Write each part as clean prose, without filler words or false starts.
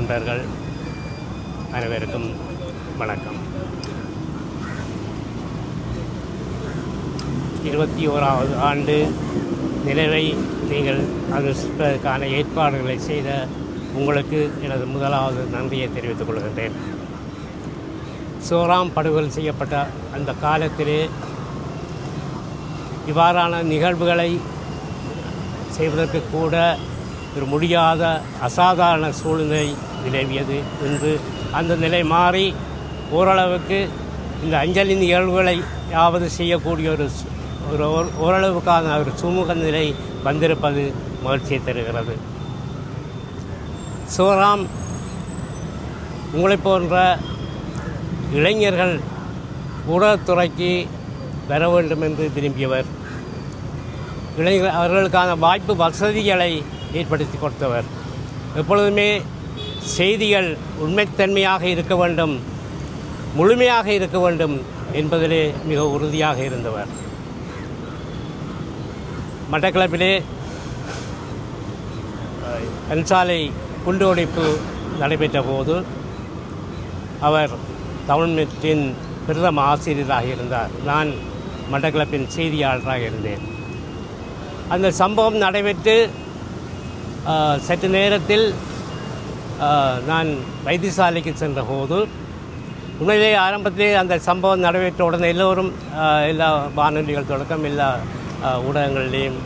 நண்பர்கள் அனைவருக்கும் வணக்கம். 21வது ஆண்டு நிறைவை நீங்கள் அனுஷ்டிப்பதற்கான ஏற்பாடுகளை செய்த உங்களுக்கு எனது முதலாவது நன்றியை தெரிவித்துக் கொள்கின்றேன். சோராம் படுகொலை செய்யப்பட்ட அந்த காலத்திலே இவ்வாறான நிகழ்வுகளை செய்வதற்கு கூட ஒரு முடியாத அசாதாரண சூழ்நிலை நிலவியது. இன்று அந்த நிலை மாறி ஓரளவுக்கு இந்த அஞ்சலி நிகழ்வுகளை யாவது செய்யக்கூடிய ஒரு ஓரளவுக்கான ஒரு சுமூக நிலை வந்திருப்பது மகிழ்ச்சியை தருகிறது. சோராம் உங்களை போன்ற இளைஞர்கள் ஊடகத்துறைக்கு வர வேண்டும் என்று விரும்பியவர், இளைஞர்கள் அவர்களுக்கான வாய்ப்பு வசதிகளை ஏற்படுத்தி கொடுத்தவர், எப்பொழுதுமே செய்திகள் உண்மைத்தன்மையாக இருக்க வேண்டும், முழுமையாக இருக்க வேண்டும் என்பதிலே மிக உறுதியாக இருந்தவர். மட்டக்களப்பிலே அன்சாலை குண்டுவெடிப்பு நடைபெற்ற போது அவர் தமிழ்நாட்டின் பிரதம ஆசிரியராக இருந்தார். நான் மட்டக்களப்பின் செய்தியாளராக இருந்தேன். அந்த சம்பவம் நடைபெற்று சற்று நேரத்தில் நான் வைத்தியசாலைக்கு சென்ற போது உண்மையிலே ஆரம்பத்திலே அந்த சம்பவம் நடைபெற்ற உடனே எல்லோரும் எல்லா வானொலிகள் தொடக்கம் எல்லா ஊடகங்களிலேயும்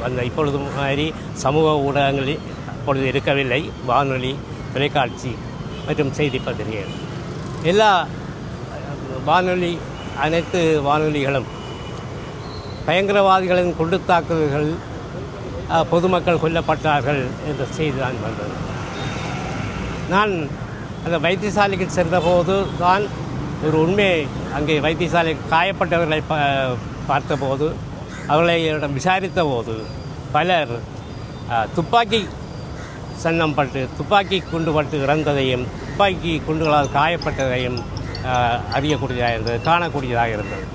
அந்த இப்பொழுது மாதிரி சமூக ஊடகங்களில் அப்பொழுது இருக்கவில்லை. வானொலி, தொலைக்காட்சி மற்றும் செய்தி பத்திரிகைகள் எல்லா அனைத்து வானொலிகளும் பயங்கரவாதிகளின் குண்டு தாக்குதல்கள், பொதுமக்கள் கொல்லப்பட்டார்கள் என்ற செய்தி தான் வந்தது. நான் அந்த வைத்தியசாலைக்கு சென்றபோது தான் ஒரு உண்மையை அங்கே வைத்தியசாலை காயப்பட்டவர்களை பார்த்தபோது அவர்களிடம் விசாரித்த போது பலர் துப்பாக்கி சன்னம்பட்டு துப்பாக்கி குண்டுபட்டு இறந்ததையும் துப்பாக்கி குண்டுகளால் காயப்பட்டதையும் அறியக்கூடியதாக இருந்தது, காணக்கூடியதாக இருந்தது.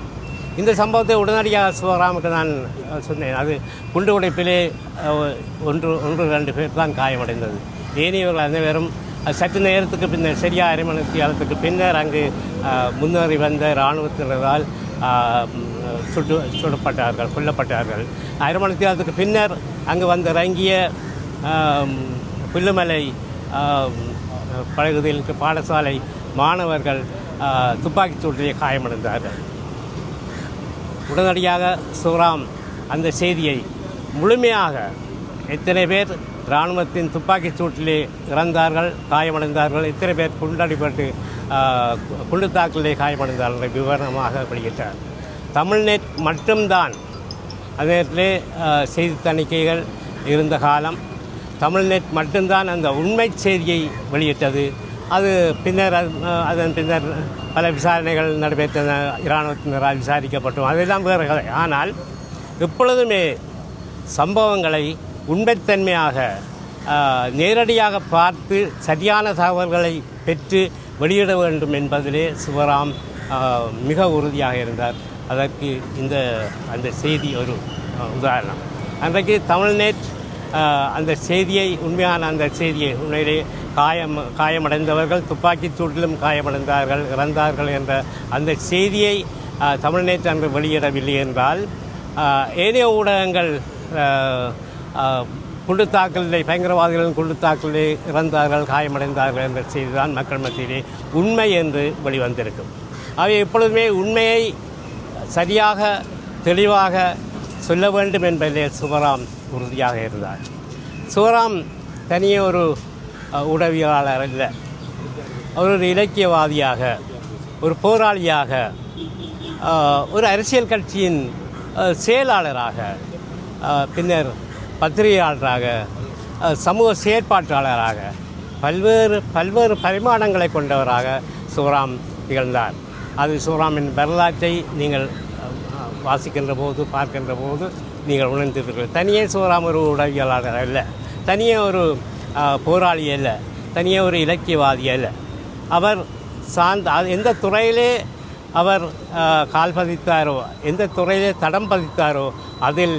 இந்த சம்பவத்தை உடனடியாக சிவராமுக்கு நான் சொன்னேன். அது குண்டு உடைப்பிலே ஒன்று 2 பேர் தான் காயமடைந்தது. ஏனையவர்கள் அனைவரும் சற்று நேரத்துக்கு பின்னர் சரியாக 1/2 மணி நேரத்துக்கு பின்னர் அங்கு முன்னேறி வந்த இராணுவத்தினரால் சுடப்பட்டார்கள், கொல்லப்பட்டார்கள். 1/2 மணி நேரத்துக்கு பின்னர் அங்கு வந்து இறங்கிய புல்லுமலை பகுதியில் பாடசாலை மாணவர்கள் துப்பாக்கிச் சூட்டிலே காயமடைந்தார்கள். உடனடியாக சோராம் அந்த செய்தியை முழுமையாக எத்தனை பேர் இராணுவத்தின் துப்பாக்கிச் சூட்டிலே இறந்தார்கள், காயமடைந்தார்கள், எத்தனை பேர் குண்டடிப்பட்டு குண்டு தாக்கலிலே காயமடைந்தார்கள் விவரமாக வெளியிட்டார். தமிழ்நெட் மட்டும்தான் அதே நேரத்திலே செய்தி தணிக்கைகள் இருந்த காலம். தமிழ்நெட் மட்டும்தான் அந்த உண்மை செய்தியை வெளியிட்டது. அது பின்னர் அதன் பின்னர் பல விசாரணைகள் நடைபெற்றன, இராணுவத்தினரால் விசாரிக்கப்பட்டோம், அதெல்லாம் வேறு கதை. ஆனால் எப்பொழுதுமே சம்பவங்களை உண்மைத்தன்மையாக நேரடியாக பார்த்து சரியான தகவல்களை பெற்று வெளியிட வேண்டும் என்பதிலே சிவராம் மிக உறுதியாக இருந்தார். அதற்கு அந்த செய்தி ஒரு உதாரணம். அன்றைக்கு தமிழ்நெட் அந்த செய்தியை உண்மையான அந்த செய்தியை உண்மையிலே காயமடைந்தவர்கள் துப்பாக்கிச் சூட்டிலும் காயமடைந்தார்கள், இறந்தார்கள் என்ற அந்த செய்தியை தமிழ்நெட் அன்று வெளியிடவில்லை என்றால் ஏனைய ஊடகங்கள் குண்டு தாக்கலிலே பயங்கரவாதிகளின் குண்டு தாக்கலிலே இறந்தார்கள், காயமடைந்தார்கள் என்ற செய்தி தான் மக்கள் மத்தியிலே உண்மை என்று வெளிவந்திருக்கும். அவை எப்பொழுதுமே உண்மையை சரியாக தெளிவாக சொல்ல வேண்டும் என்பதிலே சிவராம் உறுதியாக இருந்தார். சிவராம் தனியே ஒரு உடவியலாளர் இல்லை, அவர் ஒரு இலக்கியவாதியாக, ஒரு போராளியாக, ஒரு அரசியல் கட்சியின் செயலாளராக, பின்னர் பத்திரிகையாளராக, சமூக செயற்பாட்டாளராக பல்வேறு பரிமாணங்களை கொண்டவராக சிவராம் திகழ்ந்தார். அது சிவராமின் வரலாற்றை நீங்கள் வாசிக்கின்ற போது பார்க்கின்ற போது நீங்கள் உணர்ந்திருக்கிறீர்கள். தனியே சிவராம் ஒரு உடவியலாளர் அல்ல, தனியே ஒரு போராளி அல்ல, தனியே ஒரு இலக்கியவாதி அல்ல. அவர் எந்த துறையிலே அவர் கால் பதித்தாரோ, எந்த துறையிலே தடம் பதித்தாரோ அதில்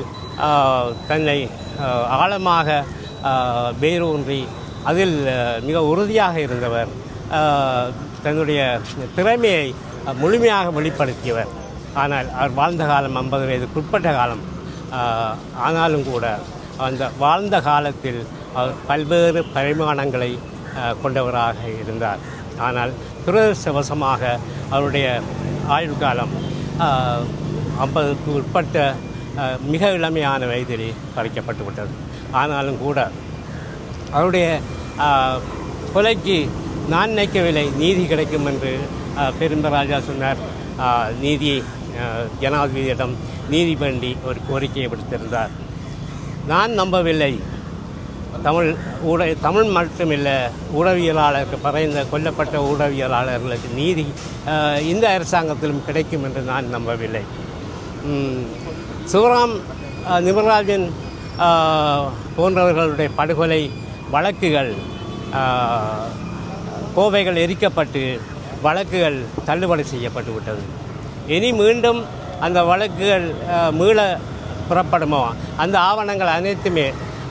தன்னை ஆழமாக வேரூன்றி அதில் மிக உறுதியாக இருந்தவர். தன்னுடைய திறமையை முழுமையாக வெளிப்படுத்தியவர். ஆனால் அவர் வாழ்ந்த காலம் 50 வயதுக்குட்பட்ட காலம். ஆனாலும் கூட அந்த வாழ்ந்த காலத்தில் அவர் பல்வேறு பரிமாணங்களை கொண்டவராக இருந்தார். ஆனால் துரதிர்ஷ்டவசமாக அவருடைய ஆயுள் காலம் 50க்கு உட்பட்ட மிக இளமையான வயதிலே பறிக்கப்பட்டு விட்டது. ஆனாலும் கூட அவருடைய கொலைக்கு நான் நினைக்கவில்லை நீதி கிடைக்கும் என்று பெருந்தராஜா சொன்னார். நீதி ஜனாதிபதியிடம் நீதி வேண்டி ஒரு கோரிக்கையை விடுத்திருந்தார். நான் நம்பவில்லை. தமிழ் மட்டுமில்லை, ஊடகவியலாளருக்கு பறைந்த கொல்லப்பட்ட ஊடகவியலாளர்களுக்கு நீதி இந்த அரசாங்கத்திலும் கிடைக்கும் என்று நான் நம்பவில்லை. சிவராம் நிமராஜன் போன்றவர்களுடைய படுகொலை வழக்குகள் கோவைகள் எரிக்கப்பட்டு வழக்குகள் தள்ளுபடி செய்யப்பட்டு விட்டது. இனி மீண்டும் அந்த வழக்குகள் மீள புறப்படுமோ அந்த ஆவணங்கள் அனைத்துமே,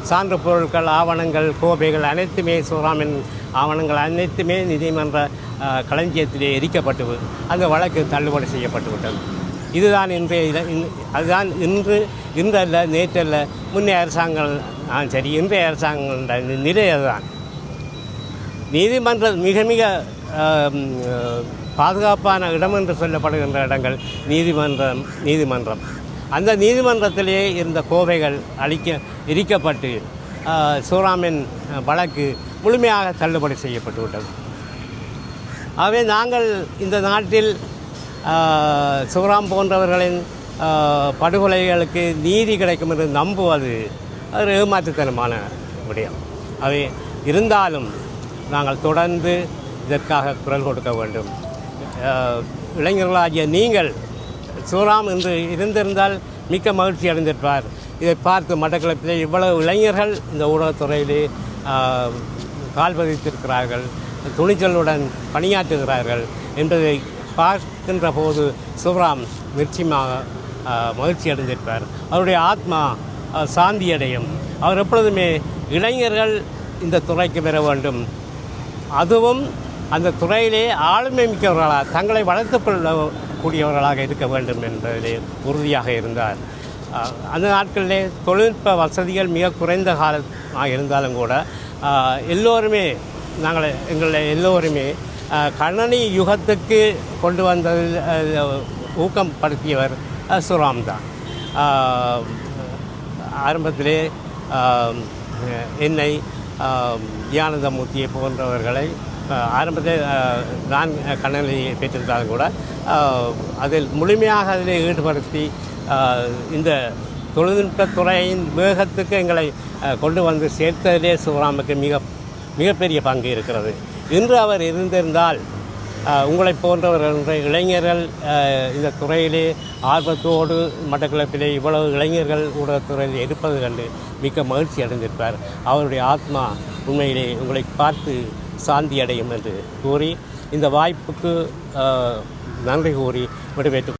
சான்று பொருட்கள், ஆவணங்கள், கோவைகள் அனைத்துமே, சிவராமின் ஆவணங்கள் அனைத்துமே நீதிமன்ற களஞ்சியத்திலே எரிக்கப்பட்டு அந்த வழக்கு தள்ளுபடி செய்யப்பட்டு விட்டது. இதுதான் அதுதான் இன்றல்ல, நேற்றல்ல, முன்னே அரசாங்கம் சரி, இன்றைய அரசாங்க நிலை அதுதான். நீதிமன்றம் மிக மிக பாதுகாப்பான இடம் என்று சொல்லப்படுகின்ற இடங்கள் நீதிமன்றம். அந்த நீதிமன்றத்திலேயே இருந்த கோவைகள் எரிக்கப்பட்டு சிவராமின் வழக்கு முழுமையாக தள்ளுபடி செய்யப்பட்டு விட்டது. ஆகவே நாங்கள் இந்த நாட்டில் சிவராம் போன்றவர்களின் படுகொலைகளுக்கு நீதி கிடைக்கும் என்று நம்புவது ஒரு ஏமாற்றுத்தனமான விடயம். அவை இருந்தாலும் நாங்கள் தொடர்ந்து இதற்காக குரல் கொடுக்க வேண்டும். இளைஞர்களாகிய நீங்கள் சிவராம் என்று இருந்திருந்தால் மிக்க மகிழ்ச்சி அடைந்திருப்பார். இதை பார்த்து மட்டக்களப்பிலே இவ்வளவு இளைஞர்கள் இந்த ஊடகத்துறையிலே கால் பதித்திருக்கிறார்கள், துணிச்சலுடன் பணியாற்றுகிறார்கள் என்பதை பார்க்கின்ற போது சிவராம் நிச்சயமாக மகிழ்ச்சி அடைந்திருப்பார். அவருடைய ஆத்மா சாந்தி அடையும். அவர் எப்பொழுதுமே இளைஞர்கள் இந்த துறைக்கு பெற வேண்டும், அதுவும் அந்த துறையிலே ஆளுமை மிக்கவர்களாக தங்களை வளர்த்துக் கொள்ளக்கூடியவர்களாக இருக்க வேண்டும் என்பதிலே உறுதியாக இருந்தார். அந்த நாட்களிலே தொழில்நுட்ப வசதிகள் மிக குறைந்த காலமாக இருந்தாலும் கூட எல்லோருமே எல்லோருமே கணனி யுகத்துக்கு கொண்டு வந்ததில் ஊக்கப்படுத்தியவர் சிவராம் தான். ஆரம்பத்திலே என்னை தியானந்தமூர்த்தியை போன்றவர்களை ஆரம்பத்தில் நான் கணனியை பெற்றிருந்தாலும் கூட அதில் முழுமையாக அதில் ஈடுபடுத்தி இந்த தொழில்நுட்பத்துறையின் வேகத்துக்கு எங்களை கொண்டு வந்து சேர்த்ததிலே சிவராமுக்கு மிகப்பெரிய பங்கு இருக்கிறது. இன்று அவர் இருந்திருந்தால் உங்களைப் போன்றவர்கள் இளைஞர்கள் இந்த துறையிலே ஆர்வத்தோடு மட்டக்களப்பிலே இவ்வளவு இளைஞர்கள் ஊடகத்துறையில் இருப்பது கண்டு மிக்க மகிழ்ச்சி அடைந்திருப்பார். அவருடைய ஆத்மா உண்மையிலே உங்களை பார்த்து சாந்தி அடையும் என்று கூறி இந்த வாய்ப்புக்கு நன்றி கூறி விடைபெற்று